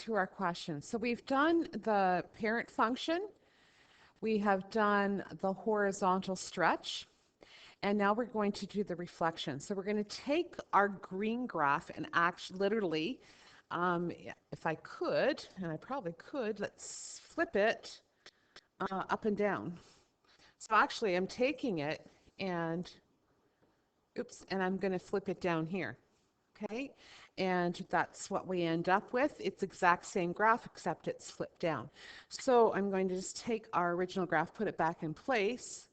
to our questions. So we've done the parent function, we have done the horizontal stretch, and now we're going to do the reflection. So we're going to take our green graph and actually literally, if I could, and I probably could, let's flip it up and down. So actually I'm taking it and, oops, and I'm going to flip it down here. Okay, and that's what we end up with. It's exact same graph except it's flipped down. So I'm going to just take our original graph, put it back in place.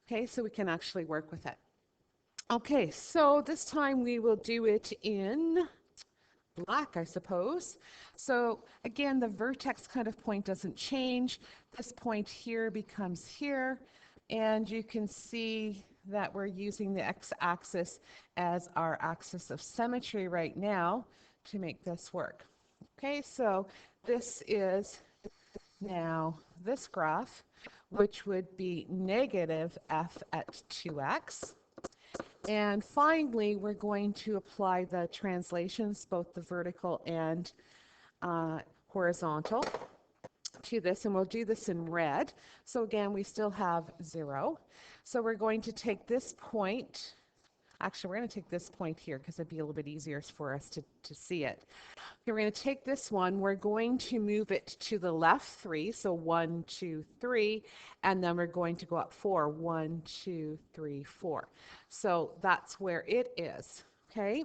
Okay, so we can actually work with it. Okay, so this time we will do it in black, I suppose. So again, the vertex kind of point doesn't change. This point here becomes here, and you can see that we're using the x-axis as our axis of symmetry right now to make this work. Okay, so this is now this graph, which would be negative f at 2x. And finally, we're going to apply the translations, both the vertical and horizontal, to this, and we'll do this in red. So again, we still have 0. So we're going to take this point. Actually, we're going to take this point here because it'd be a little bit easier for us to see it. Okay, we're going to take this one. We're going to move it to the left 3. So 1, 2, 3. And then we're going to go up 4. 1, 2, 3, 4. So that's where it is. Okay.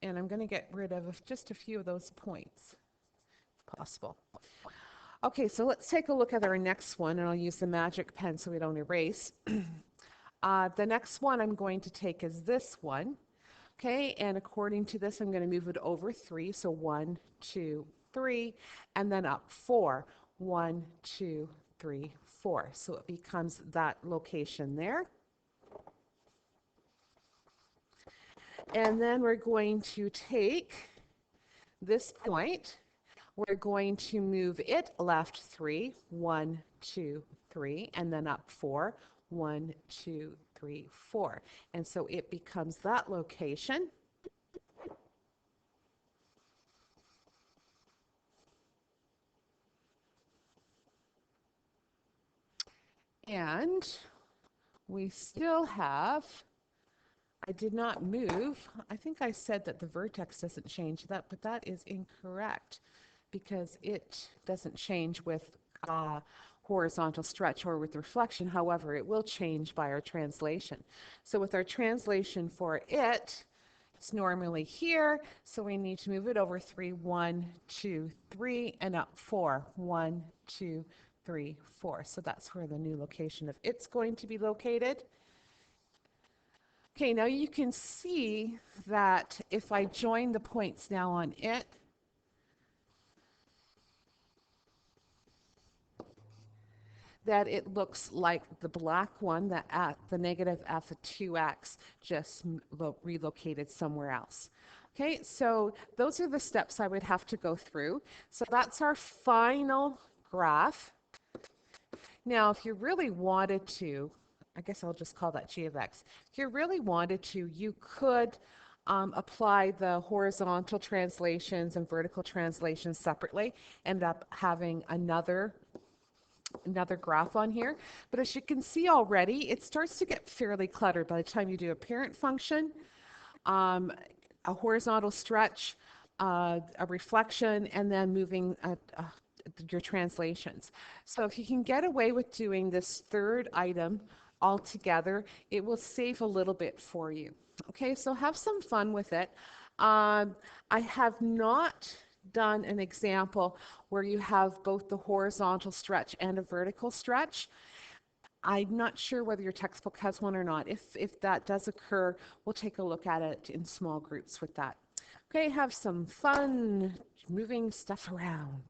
And I'm going to get rid of just a few of those points if possible. Okay, so let's take a look at our next one, and I'll use the magic pen so we don't erase. The next one I'm going to take is this one. Okay, and according to this, I'm going to move it over 3. So 1, 2, 3, and then up 4. 1, 2, 3, 4. So it becomes that location there. And then we're going to take this point. We're going to move it left 3. 1, 2, 3, and then up 4. 1, 2, 3, 4. And so it becomes that location. And we still have, I did not move. I think I said that the vertex doesn't change that, but that is incorrect because it doesn't change with horizontal stretch or with reflection. However, it will change by our translation. So with our translation for it, it's normally here, so we need to move it over 3. 1, 2, 3, and up 4. 1, 2, 3, 4. So that's where the new location of it's going to be located. Okay, now you can see that if I join the points now on it, that it looks like the black one, the negative f of 2x, just relocated somewhere else. Okay, so those are the steps I would have to go through. So that's our final graph. Now, if you really wanted to, I guess I'll just call that g of x. If you really wanted to, you could apply the horizontal translations and vertical translations separately, end up having another graph on here. But as you can see already, it starts to get fairly cluttered by the time you do a parent function, a horizontal stretch, a reflection, and then moving your translations. So if you can get away with doing this third item all together, it will save a little bit for you. Okay, so have some fun with it. I have not done an example where you have both the horizontal stretch and a vertical stretch. I'm not sure whether your textbook has one or not. If that does occur, we'll take a look at it in small groups with that. Okay, have some fun moving stuff around.